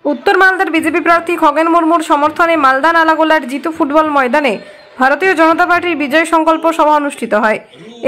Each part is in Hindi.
उत्तर मालदार बीजेपी प्रार्थी खगेन मुर्मुर समर्थने मालदा नालागोलार जितु फुटबल मैदाने भारतीय जनता पार्टिर विजय संकल्प सभा अनुष्ठित হয়।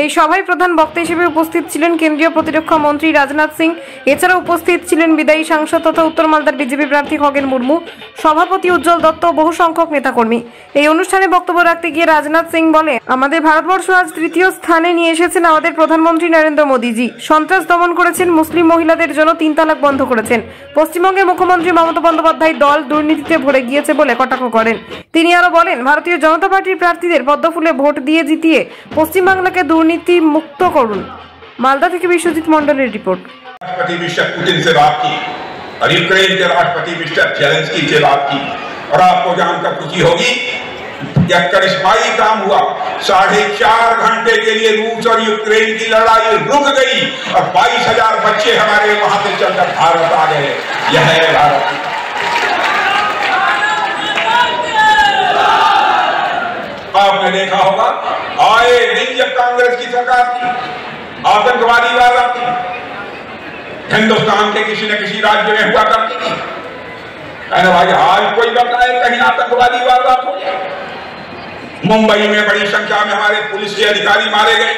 এই সভায় প্রধান বক্তা হিসেবে উপস্থিত ছিলেন কেন্দ্রীয় প্রতিরক্ষা মন্ত্রী রাজনাথ সিং। এছাড়া উপস্থিত ছিলেন বিদায়ী সাংসদ তথা উত্তর মালদার বিজেপি প্রার্থী খগেন মুর্মু, সভাপতি উজ্জ্বল দত্ত ও বহু সংখ্যক নেতাকর্মী। এই অনুষ্ঠানে বক্তব্য রাখতে গিয়ে রাজনাথ সিং বলে, আমাদের ভারতবর্ষ আজ তৃতীয় স্থানে নিয়ে এসেছেন আমাদের প্রধানমন্ত্রী নরেন্দ্র মোদীজি। সন্ত্রাস দমন করেছেন, মুসলিম মহিলাদের জন্য 3 তালাক বন্ধ করেছেন। পশ্চিমবঙ্গের মুখ্যমন্ত্রী মমতা বন্দ্যোপাধ্যায় দল দুর্নীতিতে ভরে গিয়েছে বলে কটাক্ষ করেন। তিনি আরো বলেন, ভারতীয় জনতা পার্টির প্রার্থীদের পদ্মফুলে ভোট দিয়ে জিতিয়ে পশ্চিমবাংলাকে দুর্নীতি মুক্ত করুন। मालदा থেকে বিশ্বজিৎ মণ্ডলের রিপোর্ट। राष्ट्रपति मिस्टर पुतिन से बात की और यूक्रेन के राष्ट्रपति मिस्टर जेलेंस्की से बात की और आपको जानकर खुशी होगी कि करिश्माई काम हुआ। 4.5 घंटे के लिए रूस और यूक्रेन की लड़ाई रुक गई और 22,000 बच्चे हमारे वहां से चलकर भारत आ गए। यह है भारत। आपने देखा होगा आए दिन जब कांग्रेस की सरकार थी, आतंकवादी वारदात थी, हिंदुस्तान के किसी न किसी राज्य में हुआ करती थी। भाई आज कोई बताए कहीं आतंकवादी वारदात हो जाए। मुंबई में बड़ी संख्या में हमारे पुलिस के अधिकारी मारे गए,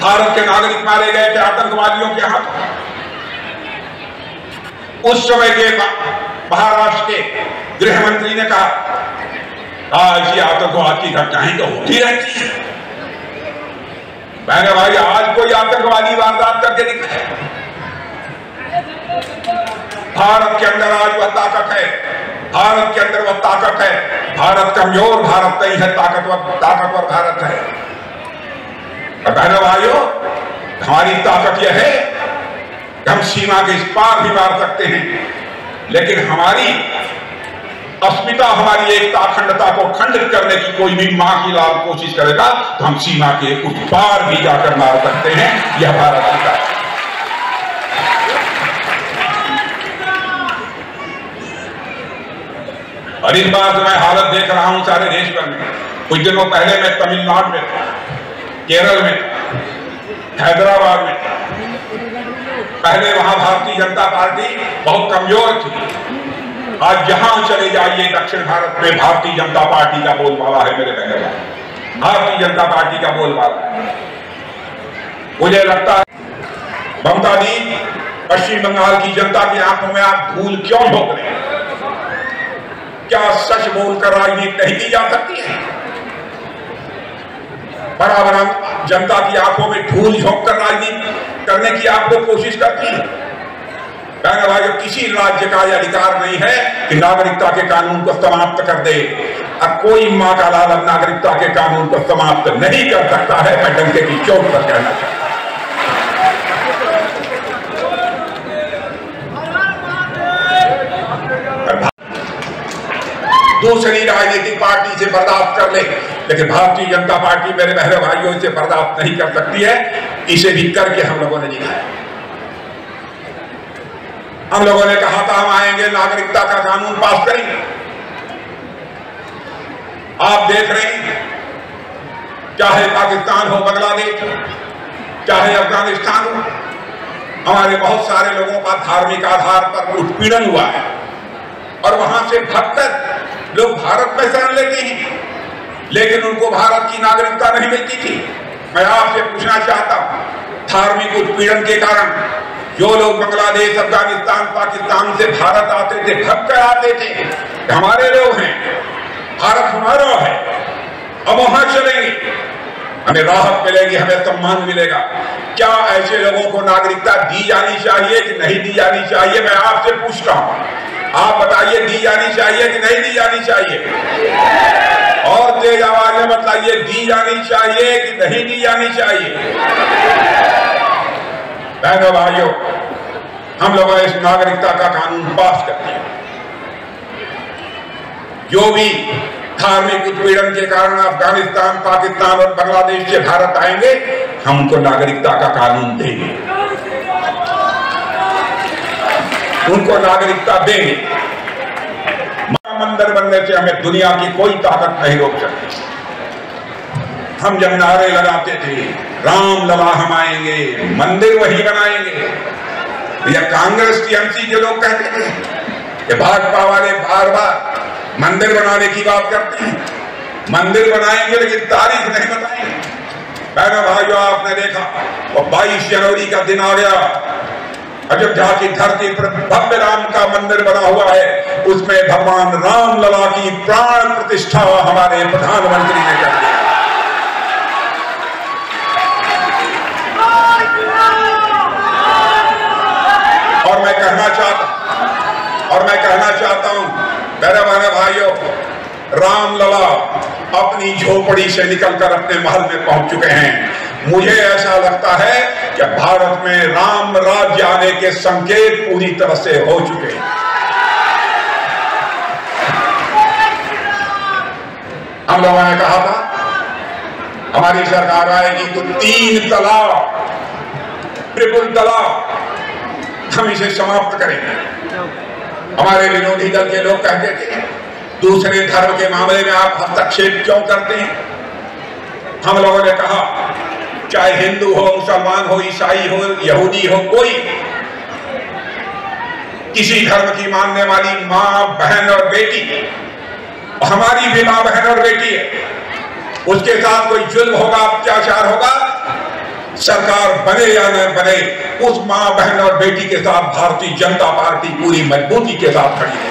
भारत के नागरिक मारे गए थे आतंकवादियों के हाथ। उस समय के महाराष्ट्र के गृह मंत्री ने कहा, आज ये आतंकवाद की घटनाएं तो होती रहती है। मैंने भाई आज कोई आतंकवादी वारदात करके दिखाए। भारत के अंदर आज वह ताकत है, भारत के अंदर वह ताकत है। भारत कमजोर भारत नहीं है, ताकतवर भारत है। और बहनों भाइयों, हमारी ताकत यह है कि हम सीमा के इस पार भी मार सकते हैं, लेकिन हमारी अस्मिता, हमारी एकता, अखंडता को खंडित करने की कोई भी मां की लाभ कोशिश करेगा तो हम सीमा के उस पार भी जाकर मार सकते हैं। यह भारत की ताकत। और इस बार तो मैं हालत देख रहा हूं सारे देश भर में। कुछ दिनों पहले मैं तमिलनाडु में था, केरल में, हैदराबाद में। पहले वहां भारतीय जनता पार्टी बहुत कमजोर थी। आज जहां चले जाइए दक्षिण भारत में भारतीय जनता पार्टी का बोलबाला है। मेरे बहनों, भारतीय जनता पार्टी का बोलबाला है। मुझे लगता है ममता जी, पश्चिम बंगाल की जनता की आंखों में आप धूल क्यों झोंक रहे हैं? क्या सच बोलकर राजनीति नहीं की जा सकती है? बराबर जनता की आंखों में धूल झोंककर राजनीति करने की आप लोग कोशिश करती है। भाई किसी राज्य का यह अधिकार नहीं है कि नागरिकता के कानून को समाप्त कर दे। और कोई मां का लाल नागरिकता के कानून को समाप्त नहीं कर सकता है। मैं डंके की चोट पर कहना चाहता हूं। दूसरी राजनीतिक पार्टी से बर्दाश्त कर ले, लेकिन भारतीय जनता पार्टी मेरे बहनों भाइयों से बर्दाश्त नहीं कर सकती है। इसे भी करके हम लोगों ने दिखाया। हम लोगों ने कहा था हम आएंगे, नागरिकता का कानून पास करेंगे। आप देख रहे हैं, चाहे पाकिस्तान हो, बांग्लादेश हो, चाहे अफगानिस्तान हो, हमारे बहुत सारे लोगों का धार्मिक आधार पर उत्पीड़न हुआ है और वहां से भगकर लोग भारत में शरण लेते हैं, लेकिन उनको भारत की नागरिकता नहीं मिलती थी। मैं आपसे पूछना चाहता हूं, धार्मिक उत्पीड़न के कारण जो लोग बांग्लादेश, अफगानिस्तान, पाकिस्तान से भारत आते थे, भग कर आते थे, हमारे लोग हैं, भारत हमारा है, अब वहां चलेंगे, हमें राहत मिलेगी, हमें सम्मान मिलेगा। क्या ऐसे लोगों को नागरिकता दी जानी चाहिए कि नहीं दी जानी चाहिए? मैं आपसे पूछता हूं, आप बताइए, दी जानी चाहिए कि नहीं दी जानी चाहिए? और तेज आवाज में बताइए, दी जानी चाहिए कि नहीं दी जानी चाहिए? बहनों भाइयों, हम लोगों ने इस नागरिकता का कानून पास कर दिया। जो भी धार्मिक उत्पीड़न के कारण अफगानिस्तान, पाकिस्तान और बांग्लादेश से भारत आएंगे, हम उनको नागरिकता का कानून देंगे, उनको नागरिकता देंगे। मंदिर बनने से हमें दुनिया की कोई ताकत नहीं रोक सकती। हम जब नारे लगाते थे, राम लला हम आएंगे, मंदिर वही बनाएंगे, या कांग्रेस टीएमसी के लोग कहते थे कि भाजपा वाले बार बार मंदिर बनाने की बात करते हैं। मंदिर बनाएंगे लेकिन तारीख नहीं बताएंगे। बहनों भाइयों, आपने देखा वो 22 जनवरी का दिन आ गया, अयोध्या की धरती पर भव्य राम का मंदिर बना हुआ है, उसमें भगवान राम लला की प्राण प्रतिष्ठा हमारे प्रधानमंत्री ने कर दी। और मैं कहना चाहता हूं मेरे बहने भाइयों, राम लला अपनी झोपड़ी से निकलकर अपने महल में पहुंच चुके हैं। मुझे ऐसा लगता है कि भारत में राम राज्य आने के संकेत पूरी तरह से हो चुके हैं। हम लोगों ने कहा था हमारी सरकार आएगी तो 3 तलाक, ट्रिपल तलाक, हम इसे समाप्त करेंगे। हमारे विरोधी दल के लोग कहते थे दूसरे धर्म के मामले में आप हस्तक्षेप क्यों करते हैं। हम लोगों ने कहा चाहे हिंदू हो, मुसलमान हो, ईसाई हो, यहूदी हो, कोई किसी धर्म की मानने वाली मां, बहन और बेटी, हमारी भी मां, बहन और बेटी है, उसके साथ कोई जुल्म होगा, अत्याचार होगा, सरकार बने या न बने, उस मां, बहन और बेटी के साथ भारतीय जनता पार्टी पूरी मजबूती के साथ खड़ी है।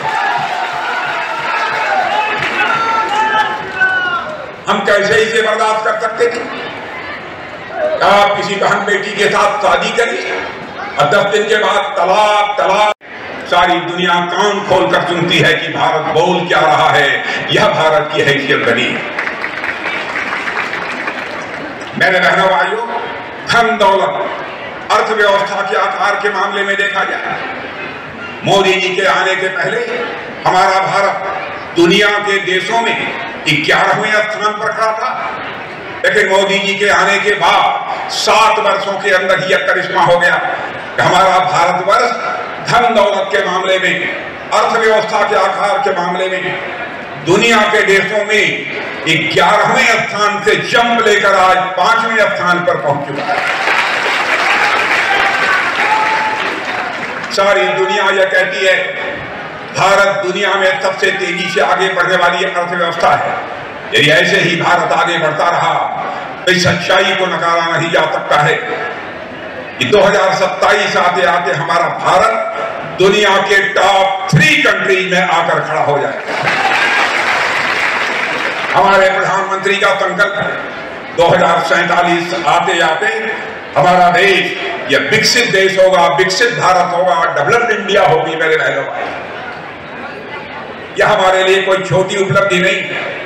हम कैसे इसे बर्दाश्त कर सकते थे। आप किसी बहन बेटी के साथ शादी करिए और 10 दिन के बाद तलाक तलाक। सारी दुनिया कान खोलकर सुनती है कि भारत बोल क्या रहा है। यह भारत की हैसियत बनी। मेरे बहनों भाइयों, धन दौलत, अर्थव्यवस्था के आकार के मामले में देखा जाए, मोदी जी के आने के पहले हमारा भारत दुनिया के देशों में 11वें स्थान पर खड़ा था, लेकिन मोदी जी के आने के बाद 7 वर्षों के अंदर ही यह करिश्मा हो गया कि हमारा भारतवर्ष धन दौलत के मामले में, अर्थव्यवस्था के आकार के मामले में दुनिया के देशों में 11वें स्थान से जंप लेकर आज 5वें स्थान पर पहुंच चुका है। सारी दुनिया यह कहती है भारत दुनिया में सबसे तेजी से आगे बढ़ने वाली अर्थव्यवस्था है। यदि ऐसे ही भारत आगे बढ़ता रहा तो इस सच्चाई को नकारा नहीं जा सकता है कि 2027 आते आते हमारा भारत दुनिया के टॉप 3 कंट्रीज में आकर खड़ा हो जाए। हमारे प्रधानमंत्री का संकल्प है 2047 आते आते हमारा देश यह विकसित देश होगा, विकसित भारत होगा, डेवलप्ड इंडिया होगी। मेरे बहनों भाई, यह हमारे लिए कोई छोटी उपलब्धि नहीं है।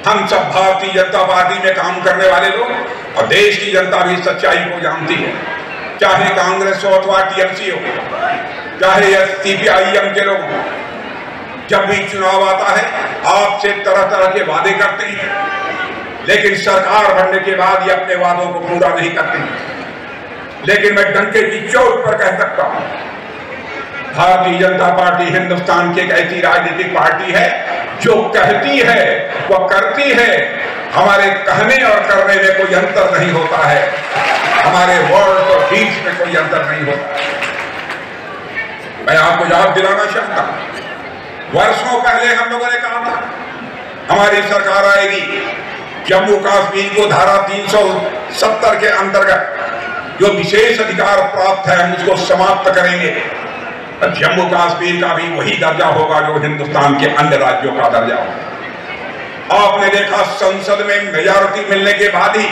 हम सब भारतीय जनता पार्टी में काम करने वाले लोग और देश की जनता भी सच्चाई को जानती है। चाहे कांग्रेस हो अथवा टीएमसी हो, चाहे सीपीआईएम के लोग, जब भी चुनाव आता है आपसे तरह तरह के वादे करते हैं, लेकिन सरकार बनने के बाद ये अपने वादों को पूरा नहीं करते। लेकिन मैं डंके की चोट पर कह सकता हूं, भारतीय जनता पार्टी हिंदुस्तान की एक ऐसी राजनीतिक पार्टी है जो कहती है वह करती है। हमारे कहने और करने में कोई अंतर नहीं होता है, हमारे वर्ड और डीड्स में कोई अंतर नहीं होता। मैं आपको याद दिलाना चाहता हूं, वर्षों पहले हम लोगों ने कहा था हमारी सरकार आएगी, जम्मू कश्मीर को धारा 370 के अंतर्गत जो विशेष अधिकार प्राप्त है हम उसको समाप्त करेंगे। जम्मू कश्मीर का भी वही दर्जा होगा जो हिंदुस्तान के अन्य राज्यों का दर्जा होगा। आपने देखा संसद में मेजॉरिटी मिलने के बाद ही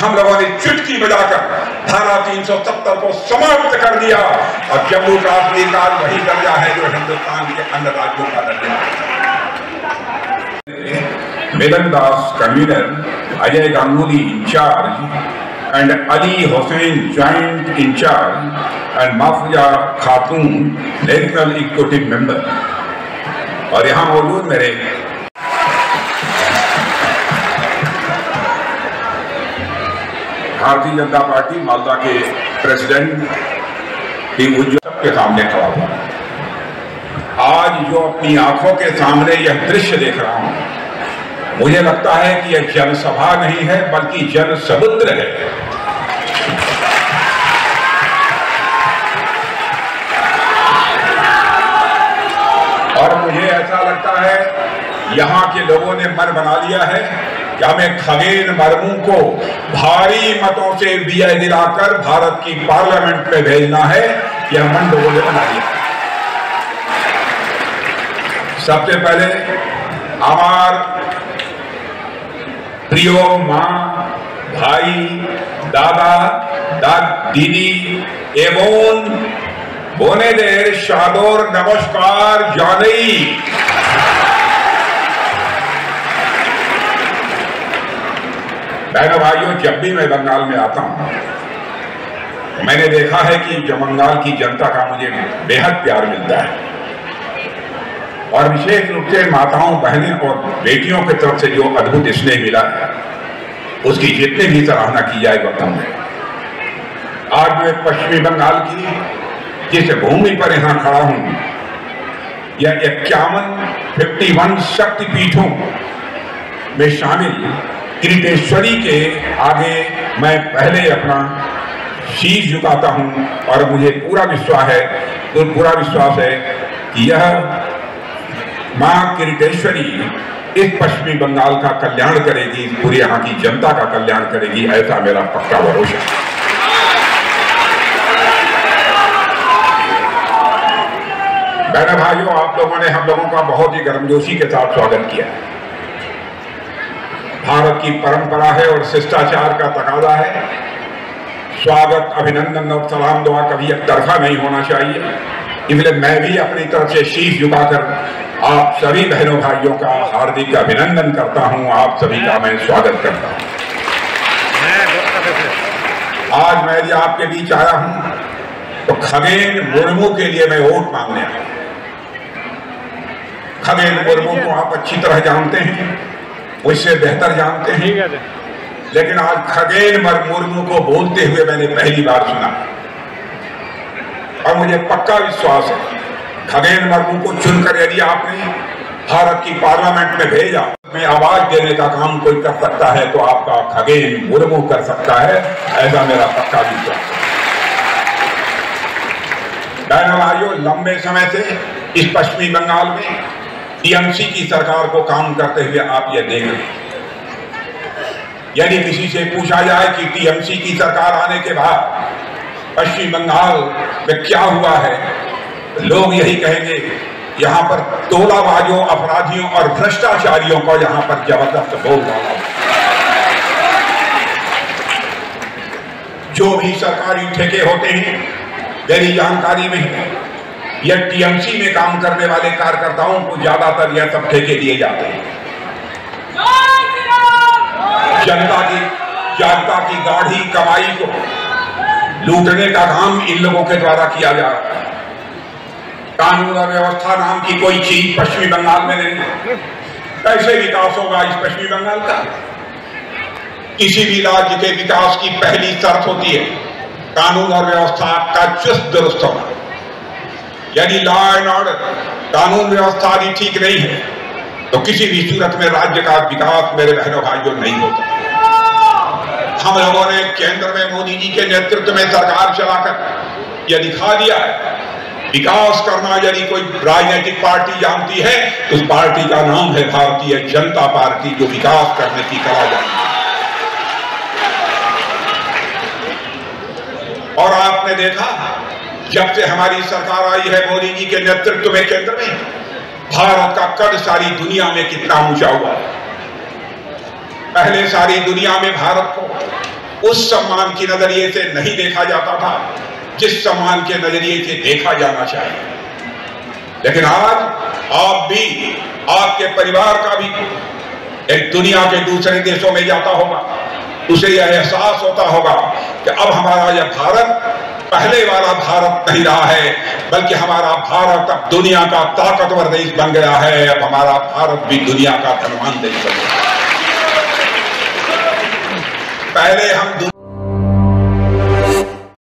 हम लोगों ने चुटकी बजाकर धारा 370 को समाप्त कर दिया और जम्मू कश्मीर का वही दर्जा है जो हिंदुस्तान के अन्य राज्यों का दर्जा है। Milan Das convener, Ajay Ganguly incharge and Ali Hossain joint in charge and Mahfuza Khatun national executive member। और यहाँ मौजूद मेरे भारतीय जनता पार्टी मालदा के प्रेसिडेंट टी उज्जवल के सामने खड़ा हुआ। आज जो अपनी आंखों के सामने यह दृश्य देख रहा हूं, मुझे लगता है कि यह जनसभा नहीं है बल्कि जन समुद्र है। और मुझे ऐसा लगता है यहाँ के लोगों ने मन बना लिया है कि हमें खगेन मुर्मू को भारी मतों से विजय दिलाकर भारत की पार्लियामेंट में भेजना है। यह मन लोगों ने बना लिया। सबसे पहले हमार प्रियो माँ, भाई, दादा, दीदी एवं बोने देर शादोर नमस्कार जानई। बहनों भाइयों, जब भी मैं बंगाल में आता हूं मैंने देखा है कि जो बंगाल की जनता का मुझे बेहद प्यार मिलता है और विशेष रूप से माताओं, बहनें और बेटियों की तरफ से जो अद्भुत स्नेह मिला है उसकी जितनी भी सराहना की जाए वह कम है। आज मैं पश्चिमी बंगाल की जिस भूमि पर यहाँ खड़ा हूं, यह 51 शक्तिपीठों में शामिल किरीटेश्वरी के आगे मैं पहले अपना शीश झुकाता हूं और मुझे पूरा विश्वास है कि यह मां किरीटेश्वरी इस पश्चिमी बंगाल का कल्याण करेगी, पूरी यहाँ की जनता का कल्याण करेगी, ऐसा मेरा पक्का भरोसा है। बहनों भाइयों, आप लोगों ने हम लोगों का बहुत ही गर्मजोशी के साथ स्वागत किया। भारत की परंपरा है और शिष्टाचार का तकाजा है। स्वागत, अभिनंदन और सलाम दुआ कभी एक तरफा नहीं होना चाहिए। इसलिए मैं भी अपनी तरफ से शीश झुकाकर आप सभी बहनों भाइयों का हार्दिक अभिनंदन करता हूं। आप सभी का मैं स्वागत करता हूं। आज मैं यदि आपके बीच आया हूं तो खगेन मुर्मू के लिए मैं वोट मांगने आया। खगेन मुर्मू को आप अच्छी तरह जानते हैं, मुझसे बेहतर जानते हैं, लेकिन आज खगेन मुर्मू को बोलते हुए मैंने पहली बार सुना और मुझे पक्का विश्वास है खगेन मुर्मू को चुनकर यदि आपने भारत की पार्लियामेंट में भेजा, में आवाज देने का काम कोई कर सकता है तो आपका खगेन मुर्मू कर सकता है, ऐसा मेरा पक्का विश्वास है। बहनों भाइयों, लंबे समय से इस पश्चिमी बंगाल में टीएमसी की सरकार को काम करते हुए आप ये देख रहे हैं। यदि किसी से पूछा जाए कि टीएमसी की सरकार आने के बाद पश्चिम बंगाल में क्या हुआ है, लोग यही कहेंगे यहाँ पर तोलाबाजों, अपराधियों और भ्रष्टाचारियों को यहाँ पर जबरदस्त बोल डाला। जो भी सरकारी ठेके होते हैं, मेरी जानकारी में है यह टीएमसी में काम करने वाले कार्यकर्ताओं को ज्यादातर यह सब ठेके दिए जाते हैं। जनता की गाढ़ी कमाई को लूटने का काम इन लोगों के द्वारा किया जा रहा है। कानून और व्यवस्था नाम की कोई चीज पश्चिमी बंगाल में नहीं है। कैसे विकास होगा इस पश्चिमी बंगाल का? किसी भी राज्य के विकास की पहली शर्त होती है कानून और व्यवस्था का चुस्त दुरुस्त होना। यदि लॉ एंड ऑर्डर, कानून व्यवस्था भी ठीक नहीं है तो किसी भी सूरत में राज्य का विकास मेरे बहनों भाइयों नहीं होता। हम लोगों ने केंद्र में मोदी जी के नेतृत्व में सरकार चलाकर यह दिखा दिया है विकास करना यदि कोई राजनीतिक पार्टी जानती है तो उस पार्टी का नाम है भारतीय जनता पार्टी, जो विकास करने की कला जानती है। और आपने देखा जब से हमारी सरकार आई है मोदी जी के नेतृत्व में केंद्र में, भारत का कद सारी दुनिया में कितना ऊंचा हुआ है। पहले सारी दुनिया में भारत को उस सम्मान की नजरिए से नहीं देखा जाता था जिस सम्मान के नजरिए से देखा जाना चाहिए। लेकिन आज आप भी, आपके परिवार का भी एक दुनिया के दूसरे देशों में जाता होगा, उसे यह एहसास होता होगा कि अब हमारा यह भारत पहले वाला भारत नहीं रहा है, बल्कि हमारा भारत अब दुनिया का ताकतवर देश बन गया है। अब हमारा भारत भी दुनिया का धनवान देश बन गया है। पहले हम